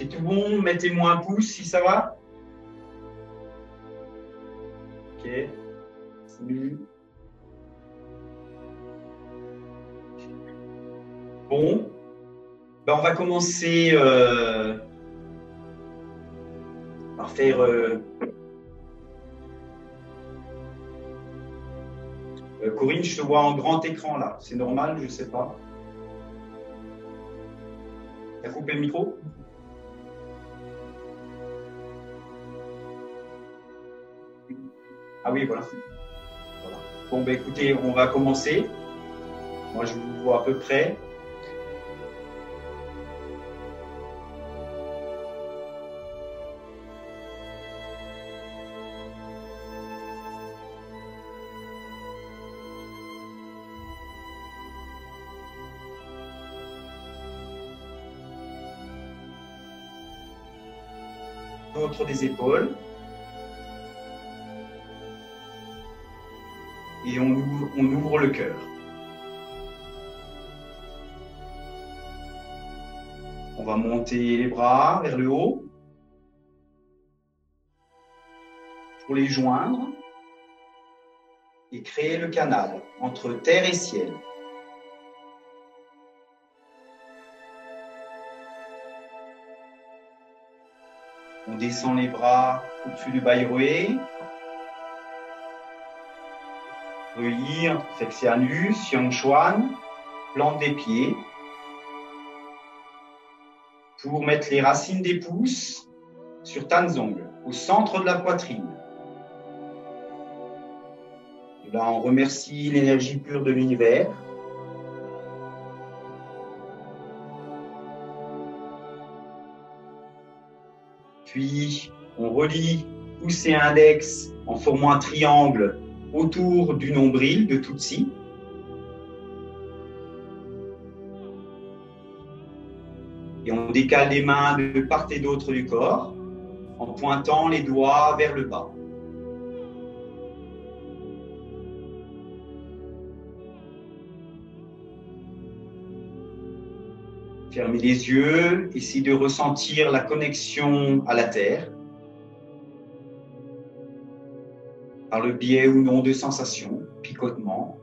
C'est tout bon? Mettez-moi un pouce si ça va. Ok. Salut. Bon. Ben, on va commencer par faire Corinne, je te vois en grand écran là. C'est normal, je ne sais pas. Tu as coupé le micro? Ah oui, voilà. Voilà. Bon, ben écoutez, on va commencer. Moi, je vous vois à peu près. Centre des épaules. Et on ouvre le cœur. On va monter les bras vers le haut pour les joindre et créer le canal entre terre et ciel. On descend les bras au-dessus du Bayreuil. Revenir, Flexianus, Yangchuan, plante des pieds. Pour mettre les racines des pouces sur Tanzong, au centre de la poitrine. Et là, on remercie l'énergie pure de l'univers. Puis, on relie pouce et index en formant un triangle autour du nombril de Tutsi. Et on décale les mains de part et d'autre du corps en pointant les doigts vers le bas. Fermez les yeux, essayez de ressentir la connexion à la terre par le biais ou non de sensations, picotements.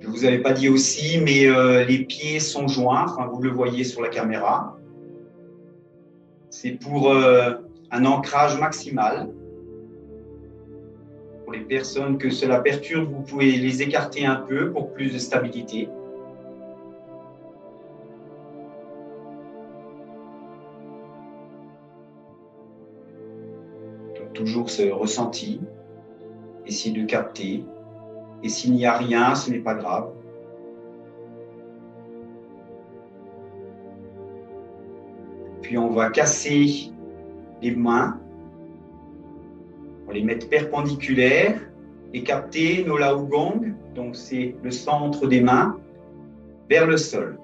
Je ne vous avais pas dit aussi, mais les pieds sont joints, enfin, vous le voyez sur la caméra. C'est pour un ancrage maximal. Pour les personnes que cela perturbe, vous pouvez les écarter un peu pour plus de stabilité. Donc, toujours ce ressenti, essayez de capter. Et s'il n'y a rien, ce n'est pas grave. Puis on va casser les mains. On va les mettre perpendiculaires et capter nos laogong, donc c'est le centre des mains, vers le sol.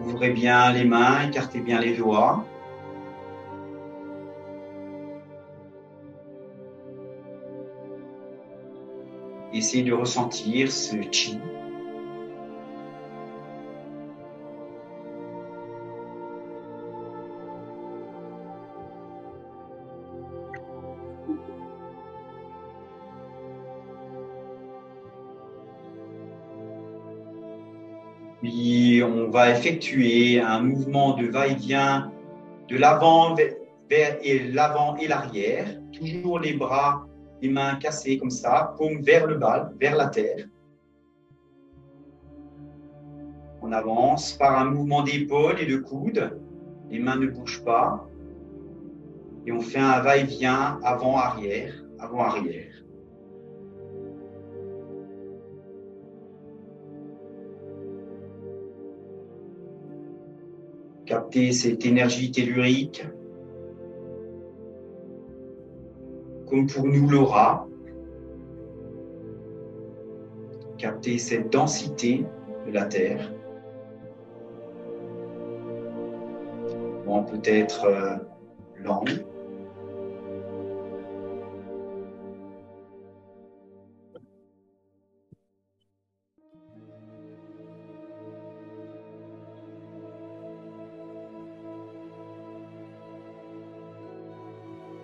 Ouvrez bien les mains, écartez bien les doigts. Essayez de ressentir ce chi. Puis on va effectuer un mouvement de va-et-vient de l'avant l'avant et l'arrière. Toujours les bras, les mains cassées comme ça, paume vers le bas, vers la terre. On avance par un mouvement d'épaule et de coude. Les mains ne bougent pas. Et on fait un va-et-vient avant-arrière, avant-arrière. Captez cette énergie tellurique. Comme pour nous l'aura. capter cette densité de la terre. Bon, peut-être lent.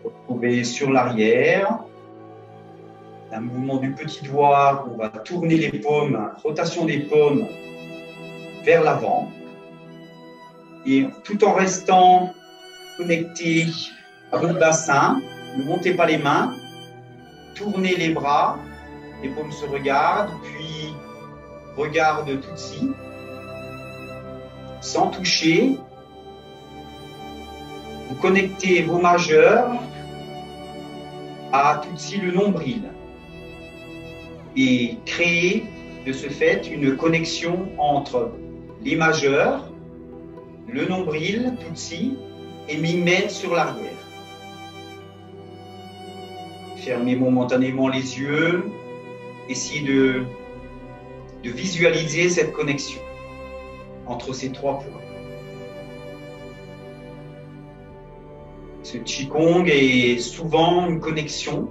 Retrouver sur l'arrière. Un mouvement du petit doigt, on va tourner les paumes, rotation des paumes vers l'avant. Et tout en restant connecté à votre bassin, ne montez pas les mains, tournez les bras, les paumes se regardent, puis regarde Tutsi, sans toucher. Vous connectez vos majeurs à Tutsi le nombril et créez de ce fait une connexion entre les majeurs, le nombril, Tutsi, et Mingmen sur l'arrière. Fermez momentanément les yeux, essayez de visualiser cette connexion entre ces trois points. Ce Qigong est souvent une connexion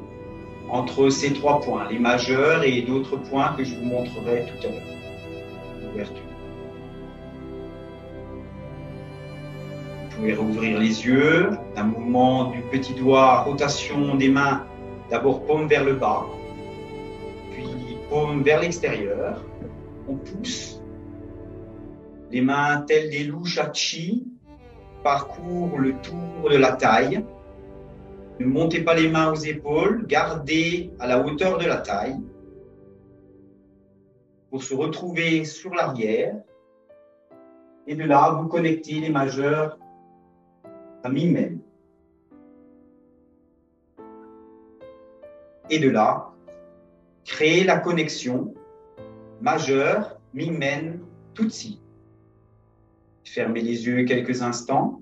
entre ces trois points, les majeurs et d'autres points que je vous montrerai tout à l'heure. Ouverture. Vous pouvez rouvrir les yeux, un mouvement du petit doigt, rotation des mains, d'abord paume vers le bas, puis paume vers l'extérieur. On pousse, les mains telles des loups shachi parcourent le tour de la taille. Ne montez pas les mains aux épaules, gardez à la hauteur de la taille pour se retrouver sur l'arrière. Et de là, vous connectez les majeurs à Mingmen. Et de là, créez la connexion majeur, Mingmen, Tutsi. Fermez les yeux quelques instants.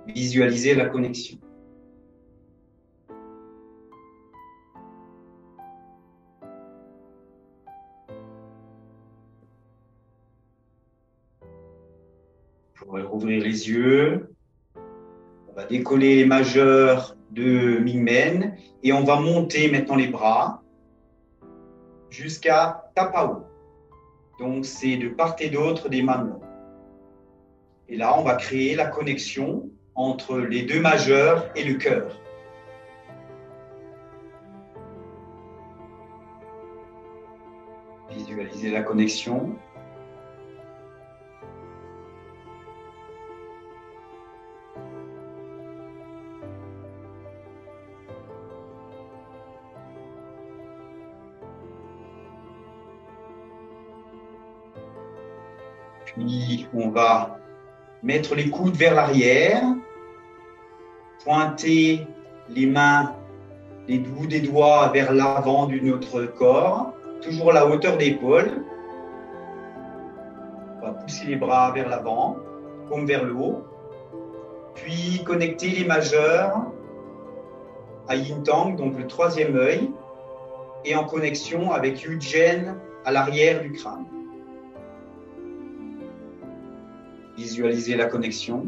Visualisez la connexion. Vous pourrez rouvrir les yeux. On va décoller les majeurs de Mingmen et on va monter maintenant les bras jusqu'à Tapao. Donc, c'est de part et d'autre des mamelons. Et là, on va créer la connexion entre les deux majeurs et le cœur. Visualisez la connexion. Puis, on va mettre les coudes vers l'arrière, pointer les mains, les bouts des doigts vers l'avant de notre corps, toujours à la hauteur d'épaule. On va pousser les bras vers l'avant, paume vers le haut, puis connecter les majeurs à Yin Tang, donc le troisième œil, et en connexion avec Yu-Jen à l'arrière du crâne. Visualisez la connexion.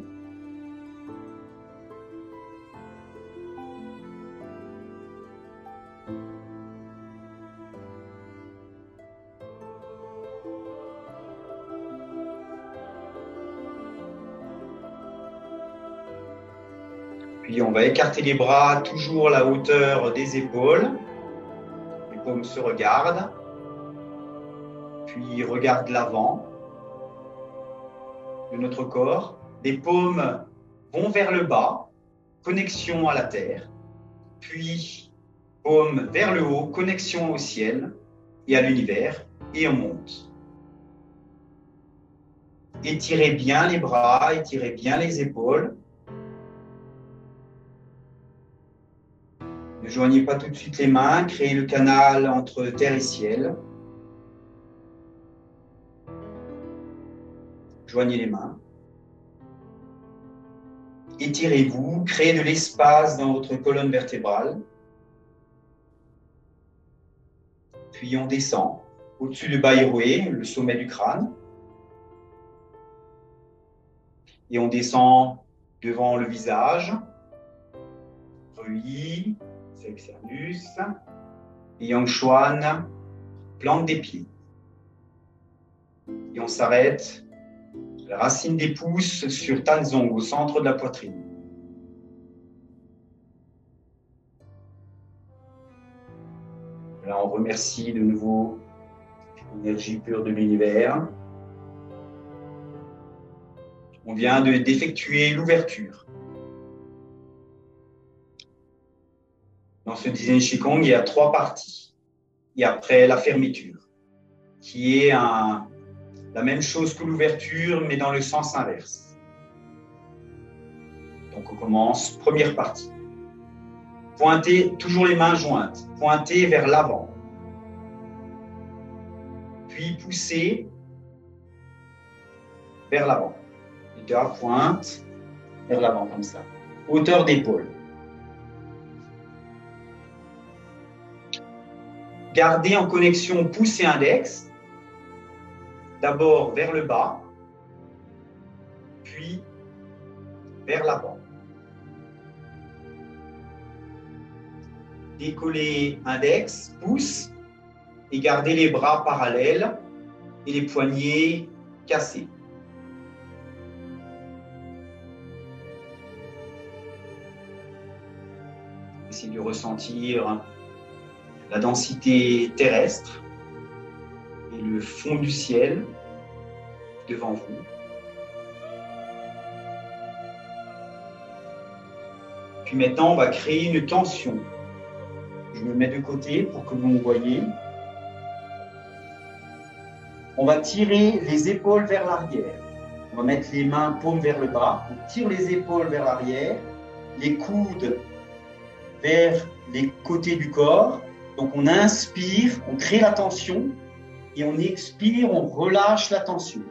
Puis on va écarter les bras toujours à la hauteur des épaules. Les paumes se regardent. Puis regarde l'avant de notre corps. Les paumes vont vers le bas, connexion à la terre. Puis paumes vers le haut, connexion au ciel et à l'univers. Et on monte. Étirez bien les bras, étirez bien les épaules. Ne joignez pas tout de suite les mains, créez le canal entre terre et ciel. Joignez les mains. étirez-vous, créez de l'espace dans votre colonne vertébrale. Puis on descend au-dessus de Baïroué, le sommet du crâne. Et on descend devant le visage. Rui, Sexernus, et Yang-Chuan, plante des pieds. Et on s'arrête, la racine des pouces sur Tanzong, au centre de la poitrine. Là, on remercie de nouveau l'énergie pure de l'univers. On vient d'effectuer l'ouverture. Dans ce Dizen Qigong, il y a 3 parties. Et après, la fermeture, qui est la même chose que l'ouverture, mais dans le sens inverse. Donc, on commence, première partie. Pointez, toujours les mains jointes, pointez vers l'avant. Puis poussez vers l'avant. Les doigts pointent vers l'avant, comme ça. Hauteur d'épaule. Gardez en connexion pouce et index. D'abord vers le bas, puis vers l'avant. Décollez index, pouce, et gardez les bras parallèles et les poignets cassés. Essayez de ressentir la densité terrestre et le fond du ciel devant vous. Puis maintenant, on va créer une tension. Je me mets de côté pour que vous me voyez. On va tirer les épaules vers l'arrière. On va mettre les mains paumes vers le bas. On tire les épaules vers l'arrière, les coudes vers les côtés du corps. Donc on inspire, on crée la tension et on expire, on relâche la tension.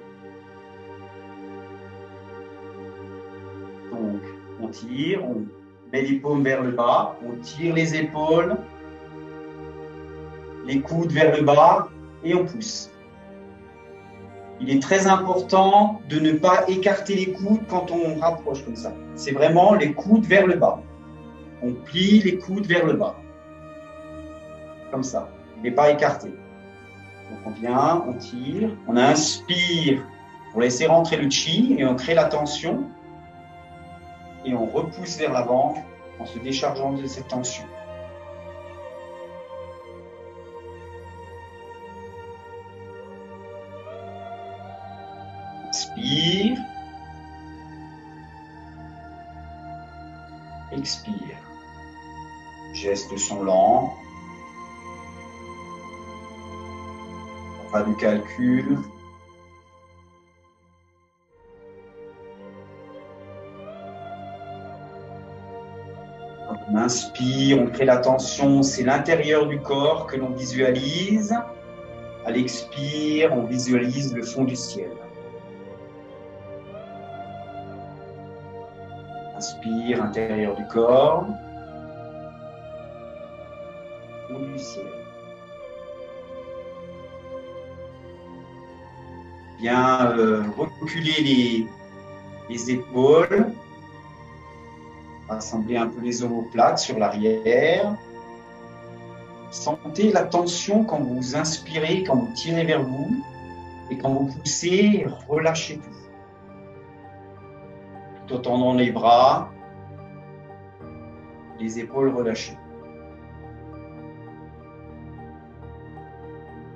Donc on tire, on met les paumes vers le bas, on tire les épaules, les coudes vers le bas et on pousse. Il est très important de ne pas écarter les coudes quand on rapproche comme ça. C'est vraiment les coudes vers le bas. On plie les coudes vers le bas. Comme ça. Il n'est pas écarté. Donc on vient, on tire, on inspire pour laisser rentrer le chi et on crée la tension. Et on repousse vers l'avant en se déchargeant de cette tension. Inspire. Expire. Gestes sont lents. Pas de calcul. On inspire, on crée la tension, c'est l'intérieur du corps que l'on visualise. À l'expire, on visualise le fond du ciel. Inspire, intérieur du corps, fond du ciel. Bien reculer les épaules, rassembler un peu les omoplates sur l'arrière. Sentez la tension quand vous inspirez, quand vous tirez vers vous, et quand vous poussez, relâchez tout. Tout en tendant les bras, les épaules relâchées.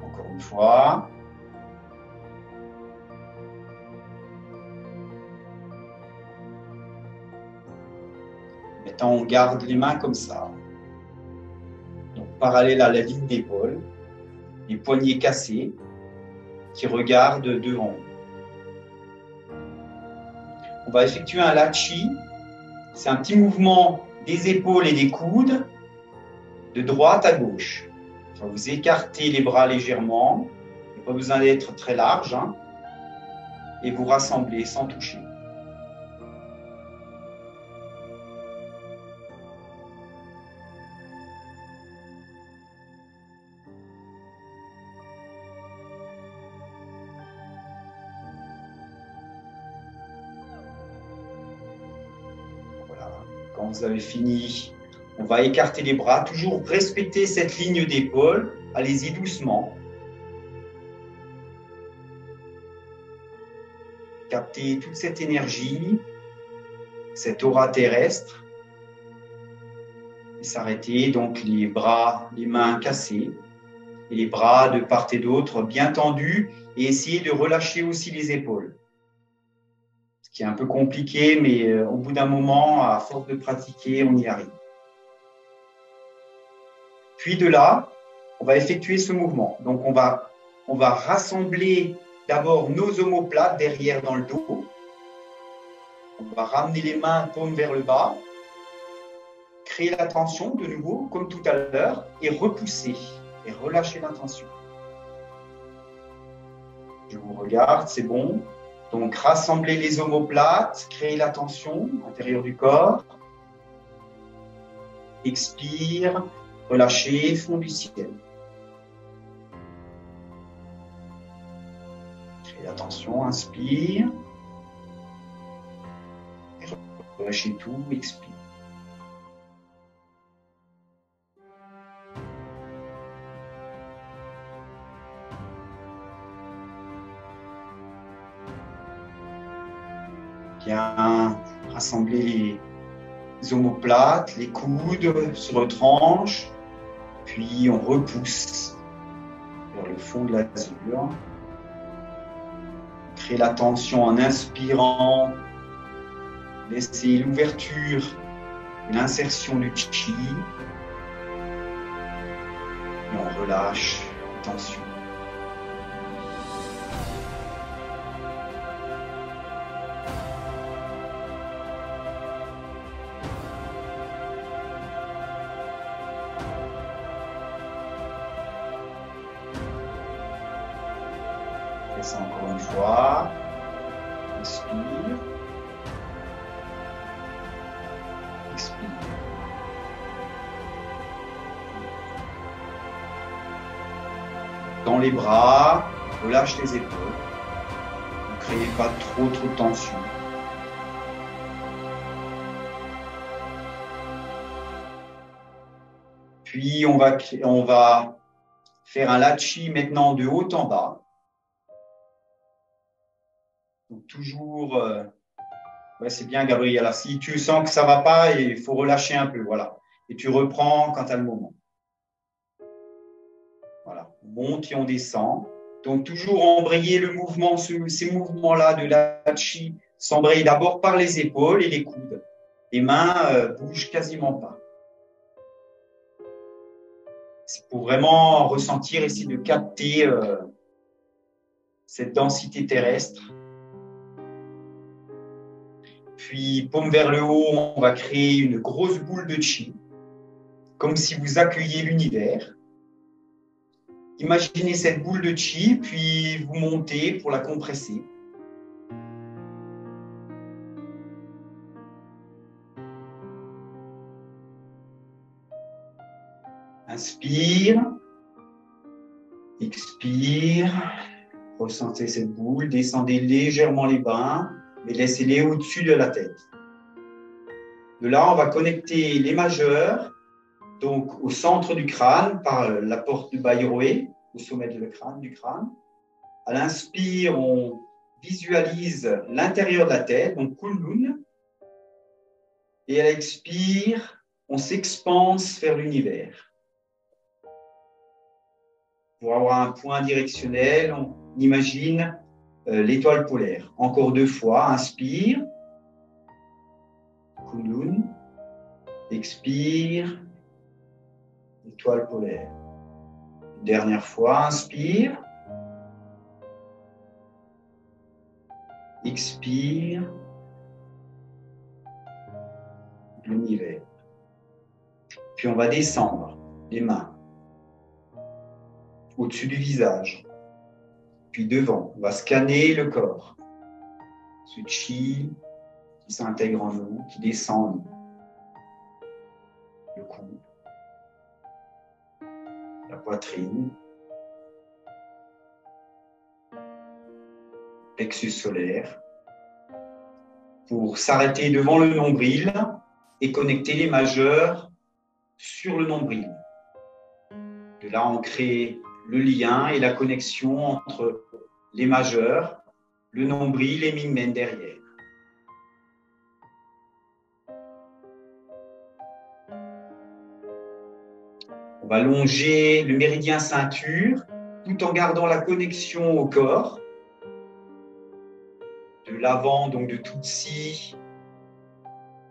Encore une fois. Maintenant, on garde les mains comme ça. Donc, parallèle à la ligne d'épaule, les poignets cassés qui regardent devant. On va effectuer un lachi. C'est un petit mouvement des épaules et des coudes de droite à gauche. On va vous écarter les bras légèrement. Il n'y a pas besoin d'être très large. Hein, et vous rassembler sans toucher. Quand vous avez fini, on va écarter les bras, toujours respecter cette ligne d'épaule. Allez-y doucement. Captez toute cette énergie, cette aura terrestre. Et s'arrêter, donc les bras, les mains cassées, et les bras de part et d'autre bien tendus, et essayer de relâcher aussi les épaules. Ce qui est un peu compliqué, mais au bout d'un moment, à force de pratiquer, on y arrive. Puis de là, on va effectuer ce mouvement. Donc on va rassembler d'abord nos omoplates derrière dans le dos. On va ramener les mains paumes vers le bas, créer la tension de nouveau, comme tout à l'heure, et repousser, et relâcher la tension. Je vous regarde, c'est bon. Donc, rassembler les omoplates, créer la tension à l'intérieur du corps. Expire, relâchez, fond du ciel. Créer la tension, inspire. Et relâchez tout, expire. Bien, rassembler les omoplates, les coudes se retranchent, puis on repousse vers le fond de l'azur. Créez la tension en inspirant, laissez l'ouverture, l'insertion du chi, et on relâche la tension. Encore une fois, inspire, expire. Dans les bras, relâche les épaules. Ne créez pas trop de tension. Puis on va faire un lachi maintenant de haut en bas. Donc toujours, ouais, c'est bien Gabriel. Alors, si tu sens que ça ne va pas, il faut relâcher un peu, voilà. Et tu reprends quand tu as le moment. Voilà, on monte et on descend. Donc toujours embrayer le mouvement, ces mouvements-là de l'achi, s'embrayer d'abord par les épaules et les coudes. Les mains bougent quasiment pas. C'est pour vraiment ressentir, essayer de capter cette densité terrestre. Puis, paume vers le haut, on va créer une grosse boule de chi, comme si vous accueilliez l'univers. Imaginez cette boule de chi, puis vous montez pour la compresser. Inspire, expire, ressentez cette boule, descendez légèrement les bras, mais laissez-les au-dessus de la tête. De là, on va connecter les majeurs, donc au centre du crâne, par la porte de Bayreuth, au sommet du crâne. À l'inspire, on visualise l'intérieur de la tête, donc Kundun. Et à l'expire, on s'expanse vers l'univers. Pour avoir un point directionnel, on imagine l'étoile polaire. Encore 2 fois, inspire, Kundun, expire, étoile polaire. Une dernière fois, inspire, expire, l'univers. Puis on va descendre les mains au-dessus du visage, puis devant. On va scanner le corps. Ce chi qui s'intègre en nous, qui descend en nous. Le cou, la poitrine, plexus solaire, pour s'arrêter devant le nombril et connecter les majeurs sur le nombril. De là, on crée le lien et la connexion entre les majeurs, le nombril et Mingmen derrière. On va longer le méridien ceinture tout en gardant la connexion au corps. De l'avant, donc de Tutsi,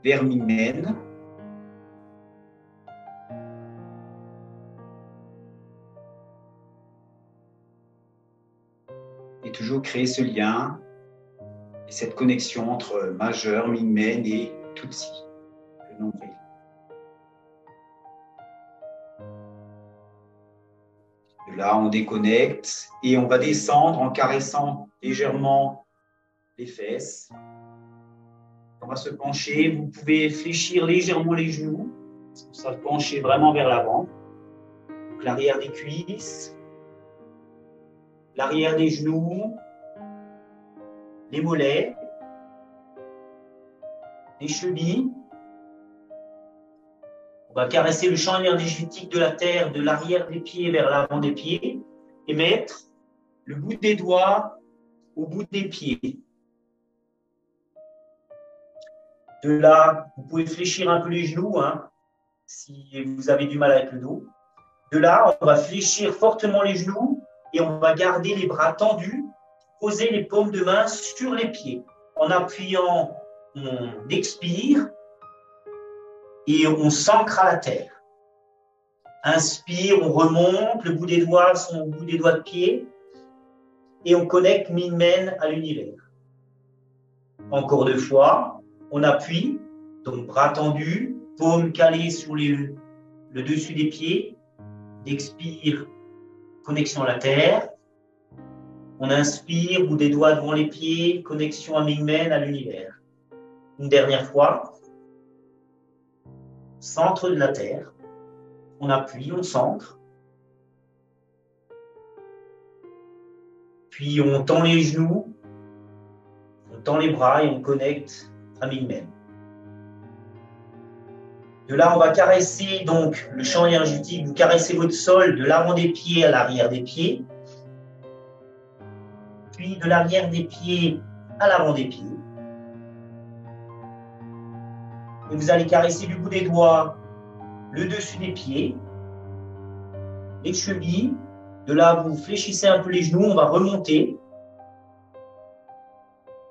vers Mingmen. Et toujours créer ce lien et cette connexion entre majeur, Mingmen et Tutsi, le nombril. De là, on déconnecte et on va descendre en caressant légèrement les fesses. On va se pencher. Vous pouvez fléchir légèrement les genoux. On va se pencher vraiment vers l'avant. L'arrière des cuisses, l'arrière des genoux, les mollets, les chevilles. On va caresser le champ énergétique de la terre, de l'arrière des pieds vers l'avant des pieds et mettre le bout des doigts au bout des pieds. De là, vous pouvez fléchir un peu les genoux si vous avez du mal avec le dos. De là, on va fléchir fortement les genoux et on va garder les bras tendus, poser les paumes de main sur les pieds. En appuyant, on expire et on s'ancre à la terre. Inspire, on remonte, le bout des doigts sont au bout des doigts de pied et on connecte Mingmen à l'univers. Encore 2 fois, on appuie, donc bras tendus, paumes calées sur le dessus des pieds, on expire, connexion à la terre, on inspire, bout des doigts devant les pieds, connexion à Mingmen, à l'univers. Une dernière fois, centre de la terre, on appuie, on s'ancre. Puis on tend les genoux, on tend les bras et on connecte à Mingmen. De là, on va caresser donc le champ énergétique, vous caressez votre sol de l'avant des pieds à l'arrière des pieds, puis de l'arrière des pieds à l'avant des pieds. Et vous allez caresser du bout des doigts le dessus des pieds, les chevilles. De là, vous fléchissez un peu les genoux, on va remonter.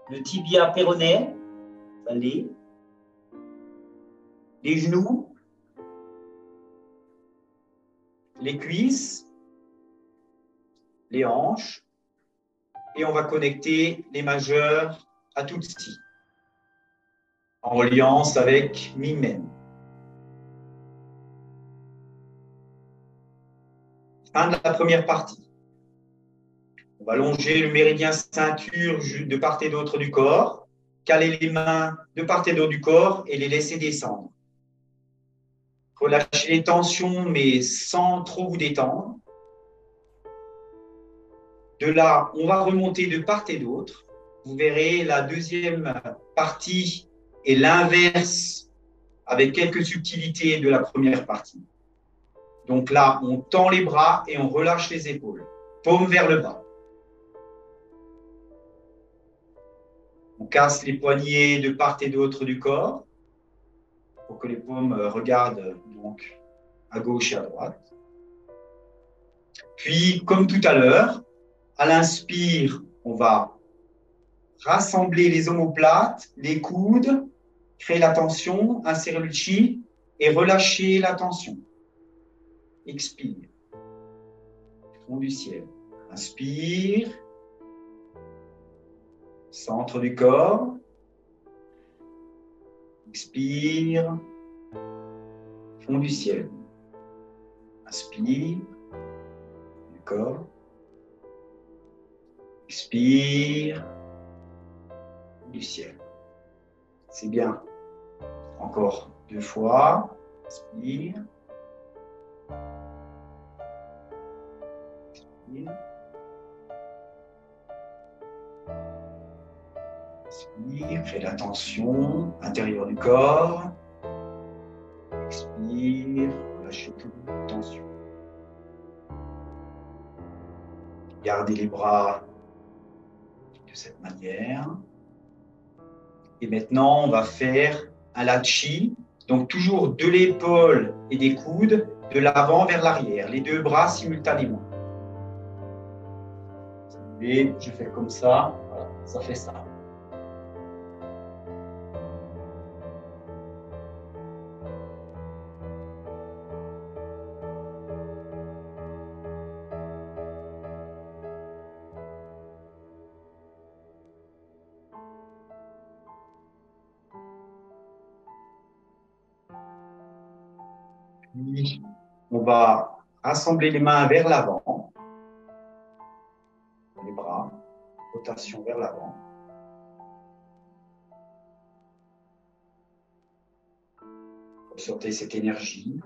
Le tibia péroné, les genoux, les cuisses, les hanches. Et on va connecter les majeurs à Tutsi, en alliance avec Mingmen. Fin de la première partie. On va longer le méridien ceinture de part et d'autre du corps, caler les mains de part et d'autre du corps et les laisser descendre. Relâchez les tensions, mais sans trop vous détendre. De là, on va remonter de part et d'autre. Vous verrez, la deuxième partie est l'inverse, avec quelques subtilités de la première partie. Donc là, on tend les bras et on relâche les épaules. Paume vers le bas. On casse les poignets de part et d'autre du corps pour que les paumes regardent donc à gauche et à droite. Puis, comme tout à l'heure, à l'inspire, on va rassembler les omoplates, les coudes, créer la tension, insérer le chi et relâcher la tension. Expire. Fond du ciel. Inspire. Centre du corps. Expire. Fond du ciel. Inspire. Du corps. Expire. Du ciel. C'est bien. Encore 2 fois. Inspire. Expire. Inspire. Crée la tension intérieure du corps. Inspire, relâchez toute tension. Gardez les bras de cette manière. Et maintenant, on va faire un lachi. Donc, toujours de l'épaule et des coudes, de l'avant vers l'arrière. Les deux bras simultanément. Et je fais comme ça. Voilà, ça fait ça. Puis, on va rassembler les mains vers l'avant. Les bras, rotation vers l'avant. Ressortez cette énergie.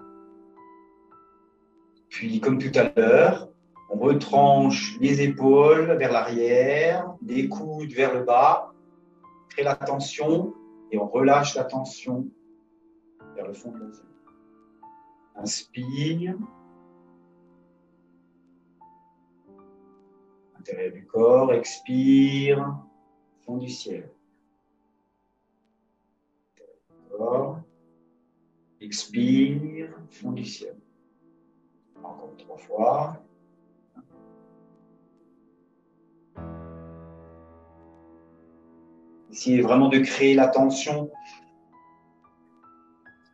Puis, comme tout à l'heure, on retranche les épaules vers l'arrière, les coudes vers le bas, crée la tension et on relâche la tension vers le fond de la zone. Inspire. Intérieur du corps, expire. Fond du ciel. Corps. Expire. Fond du ciel. Encore 3 fois. Essayez vraiment de créer la tension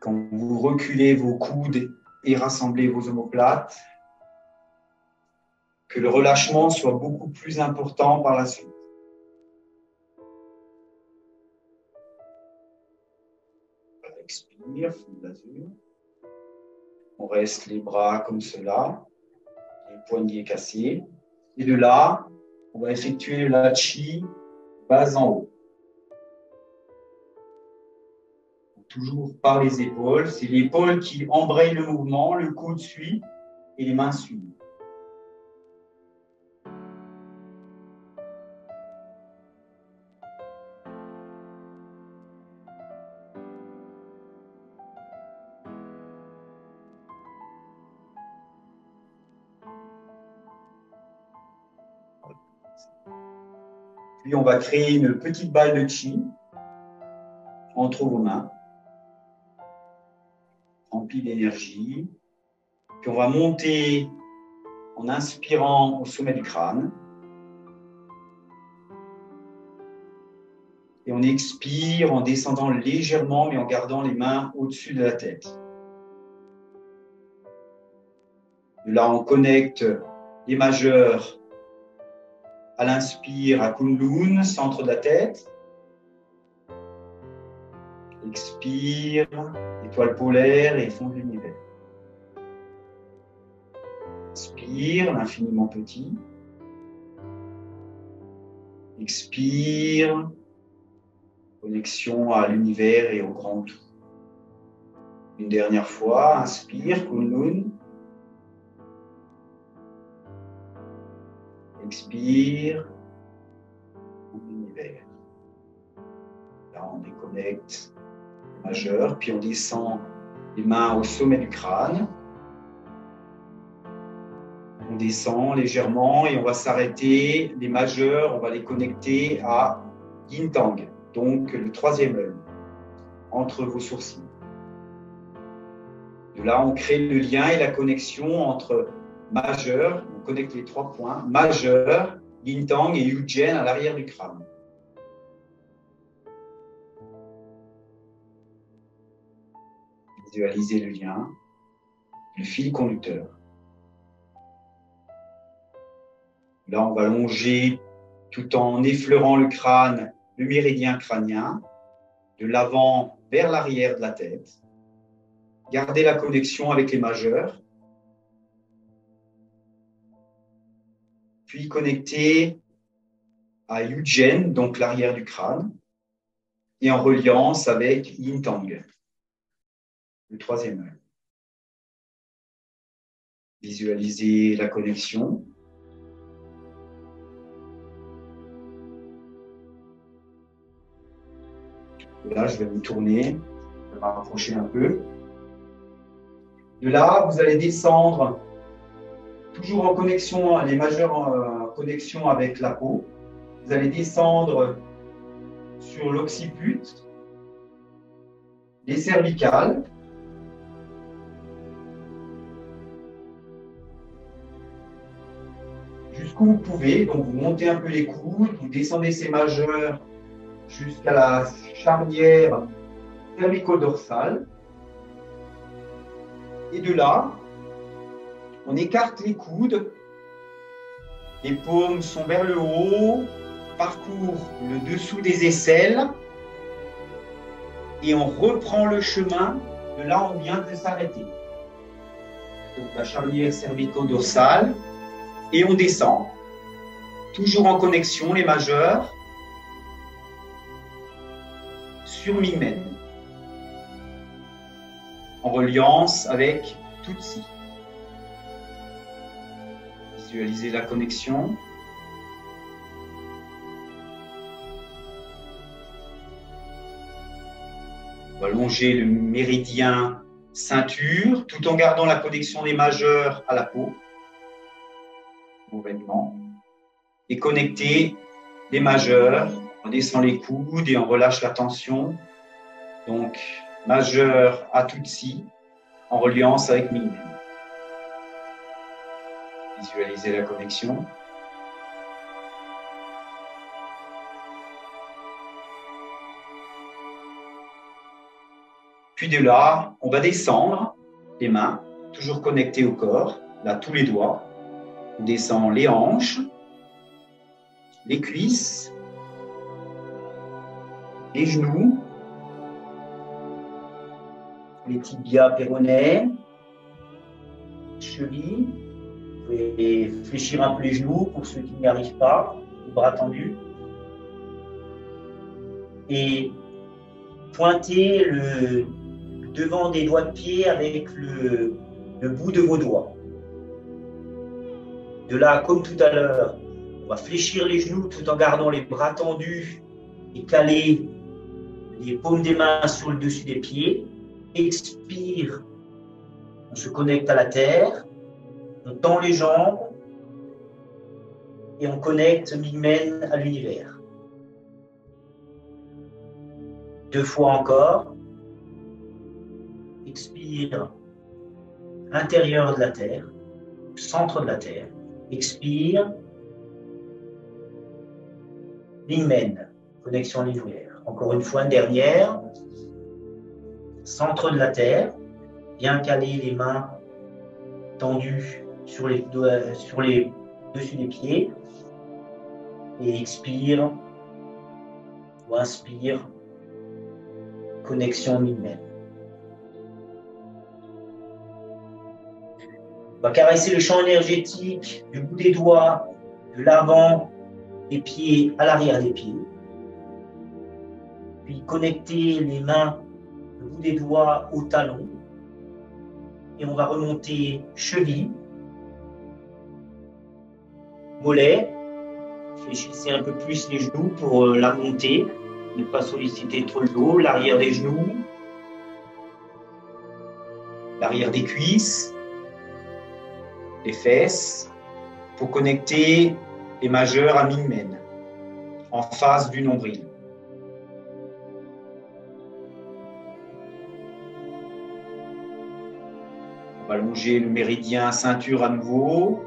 quand vous reculez vos coudes et rassemblez vos omoplates, que le relâchement soit beaucoup plus important par la suite. Expire, fond de l'azur. On reste les bras comme cela, les poignets cassés. Et de là, on va effectuer le lachi bas en haut. Toujours par les épaules. C'est l'épaule qui embraye le mouvement, le coude suit et les mains suivent. Puis on va créer une petite balle de chi entre vos mains, remplie d'énergie. Puis on va monter en inspirant au sommet du crâne. Et on expire en descendant légèrement, mais en gardant les mains au-dessus de la tête. De là, on connecte les majeurs à l'inspire à Kunlun, centre de la tête. Expire, étoile polaire et fond de l'univers. Inspire, l'infiniment petit. Expire, connexion à l'univers et au grand tout. Une dernière fois, inspire, Kunlun. Expire, l'univers. Là, on déconnecte le majeur, puis on descend les mains au sommet du crâne. On descend légèrement et on va s'arrêter. Les majeurs, on va les connecter à Yin Tang, donc le troisième œil, entre vos sourcils. De là, on crée le lien et la connexion entre majeur, on connecte les 3 points, majeur, Yin Tang et Yujen à l'arrière du crâne. Visualisez le lien, le fil conducteur. Là, on va longer tout en effleurant le crâne, le méridien crânien, de l'avant vers l'arrière de la tête. Gardez la connexion avec les majeurs. Puis connectez à Yujen, donc l'arrière du crâne, et en reliance avec Yin Tang, le troisième œil. Visualisez la connexion. Et là, je vais me tourner, je vais m'approcher un peu. De là, vous allez descendre, toujours en connexion, les majeurs en connexion avec la peau. Vous allez descendre sur l'occiput, les cervicales, jusqu'où vous pouvez. Donc, vous montez un peu les coudes, vous descendez ces majeurs jusqu'à la charnière cervico-dorsale. Et de là, on écarte les coudes, les paumes sont vers le haut, parcourent le dessous des aisselles et on reprend le chemin de là où on vient de s'arrêter. Donc la charnière cervico-dorsale et on descend, toujours en connexion, les majeurs, sur Mingmen, en reliance avec Tutsi. Visualisez la connexion. On va longer le méridien ceinture tout en gardant la connexion des majeurs à la peau, aux vêtements, et connecter les majeurs. On descend les coudes et on relâche la tension. Donc, majeur à Tutsi en reliance avec Mingmen. Visualisez la connexion. Puis de là, on va descendre les mains, toujours connectées au corps, là tous les doigts. On descend les hanches, les cuisses, les genoux, les tibias péronés, chevilles. Vous pouvez fléchir un peu les genoux pour ceux qui n'y arrivent pas, les bras tendus. Et pointez le devant des doigts de pied avec le bout de vos doigts. De là, comme tout à l'heure, on va fléchir les genoux tout en gardant les bras tendus et caler les paumes des mains sur le dessus des pieds. Expire, on se connecte à la terre, on tend les jambes et on connecte Mingmen à l'univers. 2 fois encore. Expire, intérieur de la terre, centre de la terre. Expire, Mingmen, connexion à l'univers. Encore une fois, une dernière. Centre de la terre, bien caler les mains tendues sur les dessus des pieds. Et expire ou inspire, connexion Mingmen. On va caresser le champ énergétique du bout des doigts, de l'avant des pieds à l'arrière des pieds. Puis connecter les mains, le bout des doigts au talon. Et on va remonter cheville, mollet. Fléchissez un peu plus les genoux pour la montée. Ne pas solliciter trop le dos, l'arrière des genoux, l'arrière des cuisses, les fesses, pour connecter les majeurs à Mingmen, en face du nombril. On va longer le méridien ceinture à nouveau,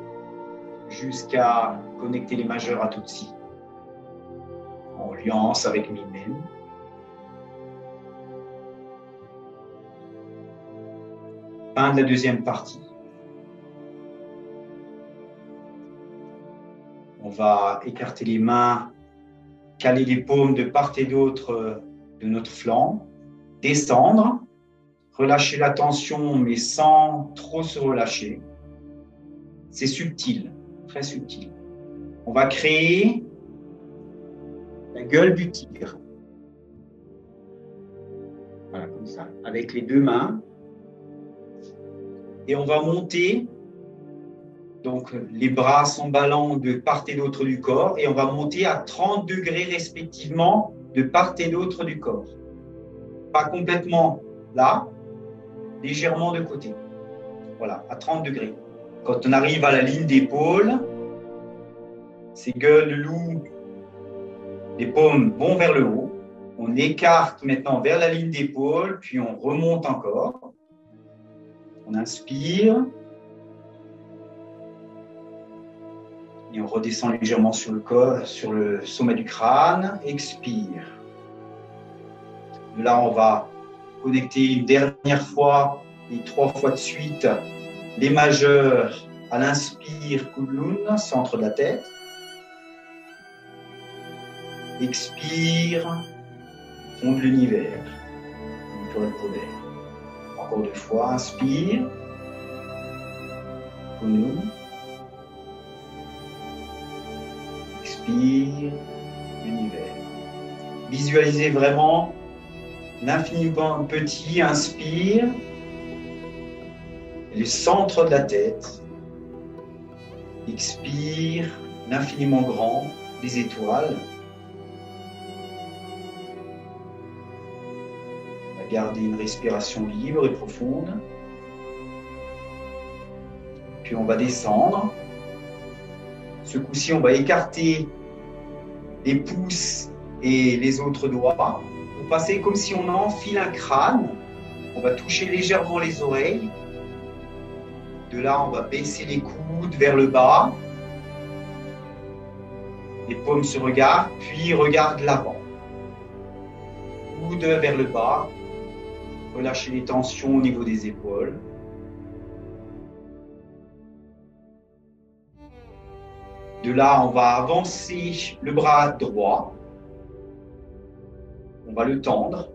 jusqu'à connecter les majeurs à Tutsi, en reliance avec Mingmen. Fin de la deuxième partie. On va écarter les mains, caler les paumes de part et d'autre de notre flanc, descendre, relâcher la tension mais sans trop se relâcher. C'est subtil, très subtil. On va créer la gueule du tigre. Voilà, comme ça, avec les 2 mains. Et on va monter. Donc, les bras s'emballant de part et d'autre du corps et on va monter à 30 degrés respectivement de part et d'autre du corps. Pas complètement là, légèrement de côté. Voilà, à 30 degrés. Quand on arrive à la ligne d'épaule, c'est que le loup, les paumes vont vers le haut. On écarte maintenant vers la ligne d'épaule, puis on remonte encore. On inspire. Et on redescend légèrement sur le corps, sur le sommet du crâne. Expire. Là, on va connecter une dernière fois et 3 fois de suite les majeurs à l'inspire, Kunlun, centre de la tête. Expire, fond de l'univers, naturel polaire. Encore 2 fois, inspire, Kunlun. Expire, l'univers. Visualisez vraiment l'infiniment petit, inspire, le centre de la tête, expire, l'infiniment grand, les étoiles. On va garder une respiration libre et profonde. Puis on va descendre. Ce coup-ci, on va écarter les pouces et les autres doigts pour passer comme si on enfile un crâne. On va toucher légèrement les oreilles. De là, on va baisser les coudes vers le bas. Les paumes se regardent, puis regardent l'avant. Coudes vers le bas. Relâchez les tensions au niveau des épaules. De là, on va avancer le bras droit. On va le tendre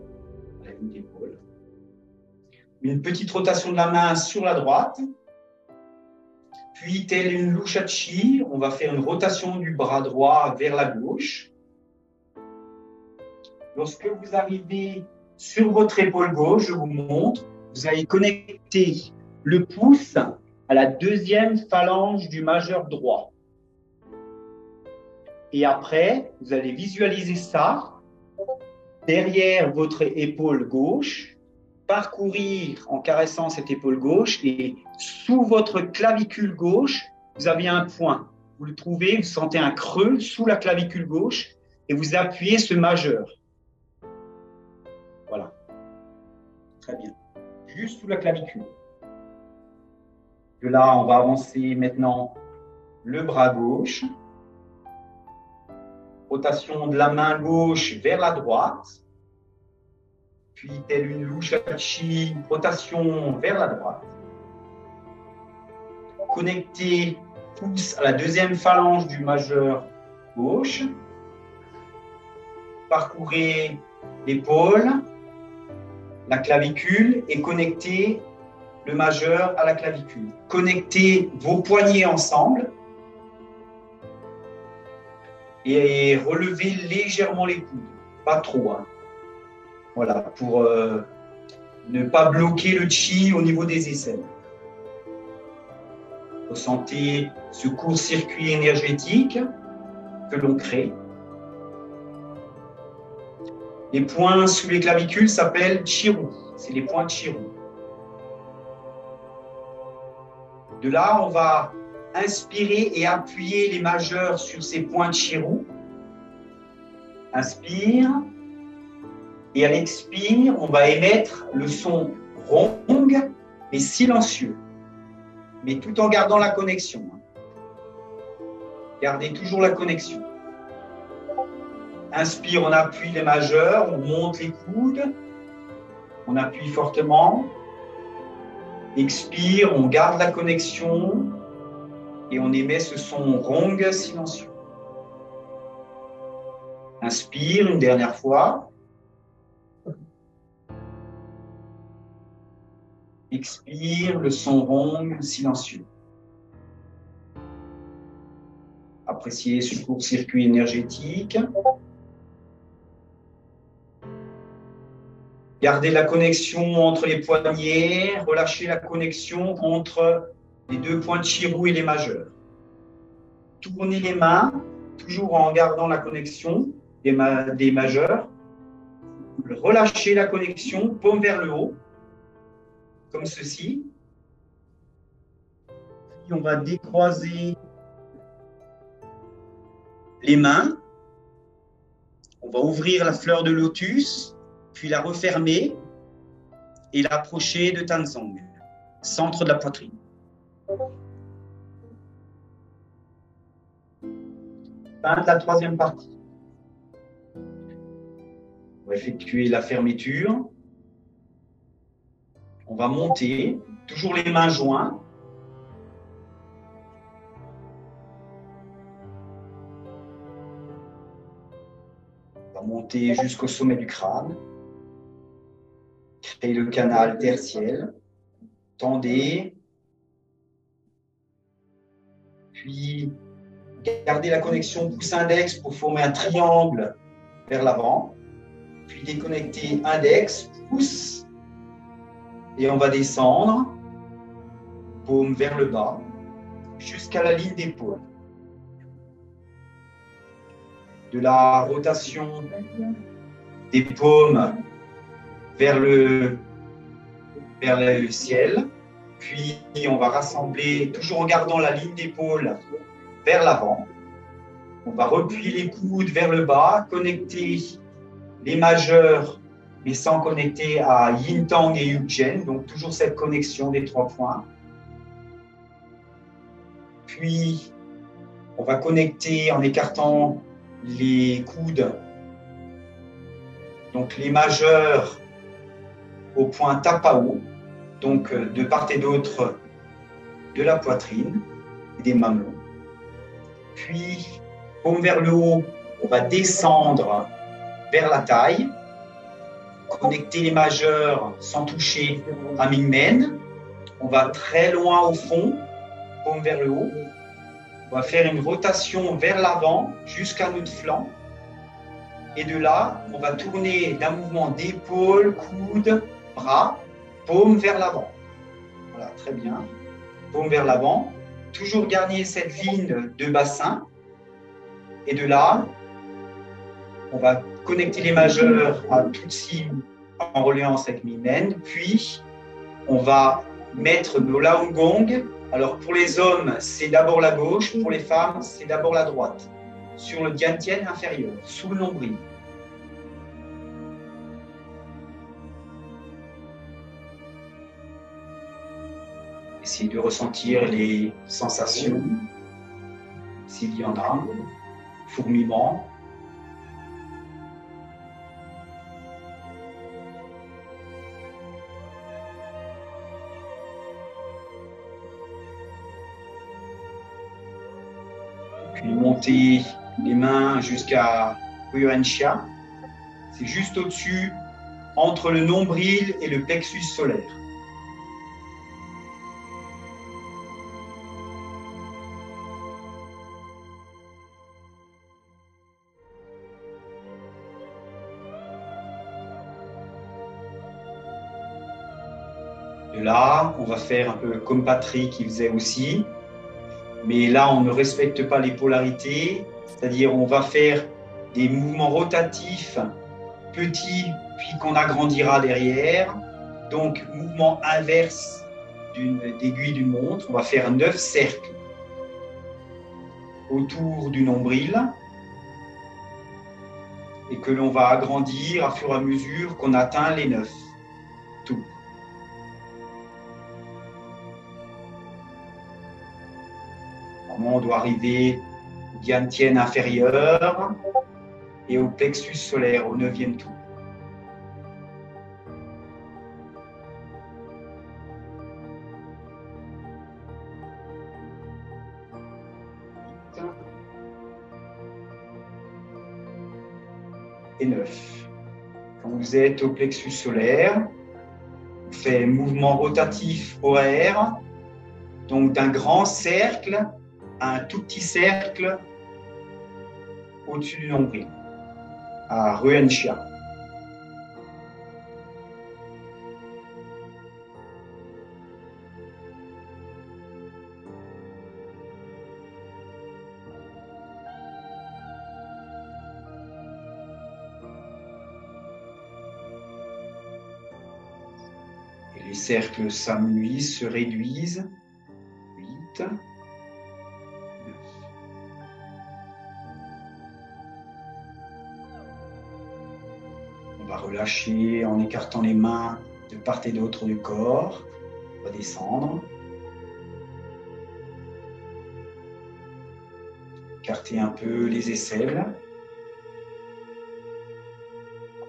à la ligne d'épaule. Une petite rotation de la main sur la droite. Puis, telle une Lushachi, on va faire une rotation du bras droit vers la gauche. Lorsque vous arrivez sur votre épaule gauche, je vous montre, vous allez connecter le pouce à la deuxième phalange du majeur droit. Et après, vous allez visualiser ça derrière votre épaule gauche, parcourir en caressant cette épaule gauche et sous votre clavicule gauche, vous avez un point. Vous le trouvez, vous sentez un creux sous la clavicule gauche et vous appuyez ce majeur. Voilà. Très bien. Juste sous la clavicule. De là, on va avancer maintenant le bras gauche. Rotation de la main gauche vers la droite. Puis, telle une Lushachi, rotation vers la droite. Connectez pouce à la deuxième phalange du majeur gauche. Parcourez l'épaule, la clavicule et connectez le majeur à la clavicule. Connectez vos poignets ensemble. Et relevez légèrement les coudes, pas trop. Hein. Voilà, pour ne pas bloquer le chi au niveau des aisselles. Ressentez ce court-circuit énergétique que l'on crée. Les points sous les clavicules s'appellent Chiru, c'est les points de Chiru. De là, on va inspirer et appuyer les majeurs sur ces points de Chiru. Inspire. Et à l'expire, on va émettre le son rong, mais silencieux. Mais tout en gardant la connexion. Gardez toujours la connexion. Inspire, on appuie les majeurs, on monte les coudes. On appuie fortement. Expire, on garde la connexion. Et on émet ce son rong silencieux. Inspire une dernière fois. Expire le son rong silencieux. Appréciez ce court-circuit énergétique. Gardez la connexion entre les poignets. Relâchez la connexion entre les deux points de Chiru et les majeurs. Tournez les mains, toujours en gardant la connexion des majeurs. Relâchez la connexion, paume vers le haut, comme ceci. on va décroiser les mains. On va ouvrir la fleur de lotus, puis la refermer et l'approcher de Tanzong, centre de la poitrine. Fin de la troisième partie. On va effectuer la fermeture. On va monter, toujours les mains jointes. On va monter jusqu'au sommet du crâne. Créer le canal tertiel. Tendez. Puis, gardez la connexion pouce-index pour former un triangle vers l'avant. Puis, déconnectez index, pouce. Et on va descendre, paume vers le bas, jusqu'à la ligne d'épaule. De la rotation des paumes vers le ciel. Puis, on va rassembler, toujours en gardant la ligne d'épaule vers l'avant. On va replier les coudes vers le bas, connecter les majeurs, mais sans connecter à Yin Tang et Yukchen. Donc, toujours cette connexion des 3 points. Puis, on va connecter en écartant les coudes, donc les majeurs au point Tapao, donc de part et d'autre de la poitrine et des mamelons. Puis, paume vers le haut, on va descendre vers la taille, connecter les majeurs sans toucher à Mingmen. On va très loin au fond, paume vers le haut. On va faire une rotation vers l'avant jusqu'à notre flanc. Et de là, on va tourner d'un mouvement d'épaule, coude, bras, paume vers l'avant. Voilà, très bien. Paume vers l'avant. Toujours garder cette ligne de bassin. Et de là, on va connecter les majeurs à Tutsi en reliance avec Mingmen. Puis, on va mettre nos Laogong. Alors, pour les hommes, c'est d'abord la gauche. Pour les femmes, c'est d'abord la droite. Sur le Diantien inférieur, sous le nombril. Essayez de ressentir les sensations, s'il y en a, fourmillement. Puis monter les mains jusqu'à Huansha. C'est juste au-dessus, entre le nombril et le plexus solaire. De là, on va faire un peu comme Patrick qui faisait aussi. Mais là, on ne respecte pas les polarités, c'est-à-dire on va faire des mouvements rotatifs petits, puis qu'on agrandira derrière. Donc, mouvement inverse d'aiguille d'une montre, on va faire 9 cercles autour du nombril et que l'on va agrandir à fur et à mesure qu'on atteint les 9. Tout. On doit arriver au Diantien inférieur et au plexus solaire, au 9e tour. Et 9. Quand vous êtes au plexus solaire, vous faites mouvement rotatif horaire, donc d'un grand cercle à un tout petit cercle au-dessus du nombril, à Ruenxia. Et les cercles s'amenuisent, se réduisent. Oui. 8. On va relâcher en écartant les mains de part et d'autre du corps. On va descendre. Écarter un peu les aisselles.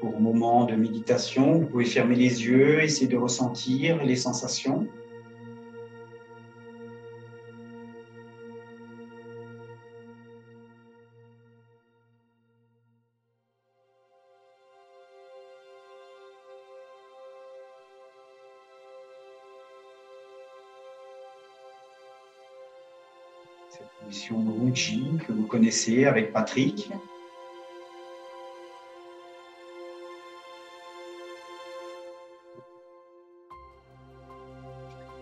Pour moment de méditation, vous pouvez fermer les yeux, essayer de ressentir les sensations. Cette position de Wunchi que vous connaissez avec Patrick.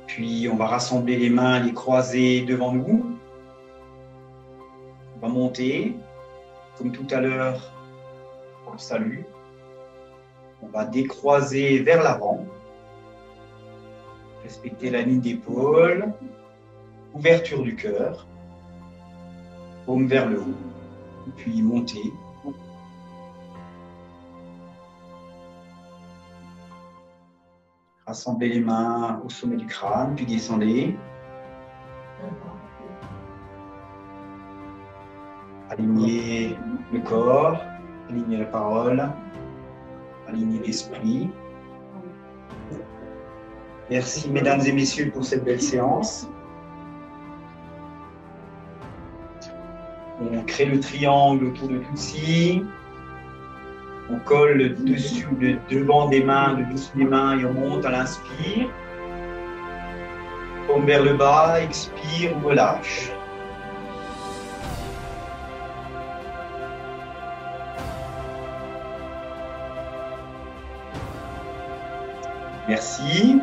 Puis on va rassembler les mains, les croiser devant nous. On va monter, comme tout à l'heure, pour le salut. On va décroiser vers l'avant. Respecter la ligne d'épaule. Ouverture du cœur. Paume vers le haut. Puis monter. Rassemblez les mains au sommet du crâne, puis descendez. Alignez le corps, alignez la parole, alignez l'esprit. Merci mesdames et messieurs pour cette belle séance. On crée le triangle autour de Tutsi. On colle le dessus, le devant des mains, le dessous des mains et on monte à l'inspire. Paume vers le bas, expire, on relâche. Merci.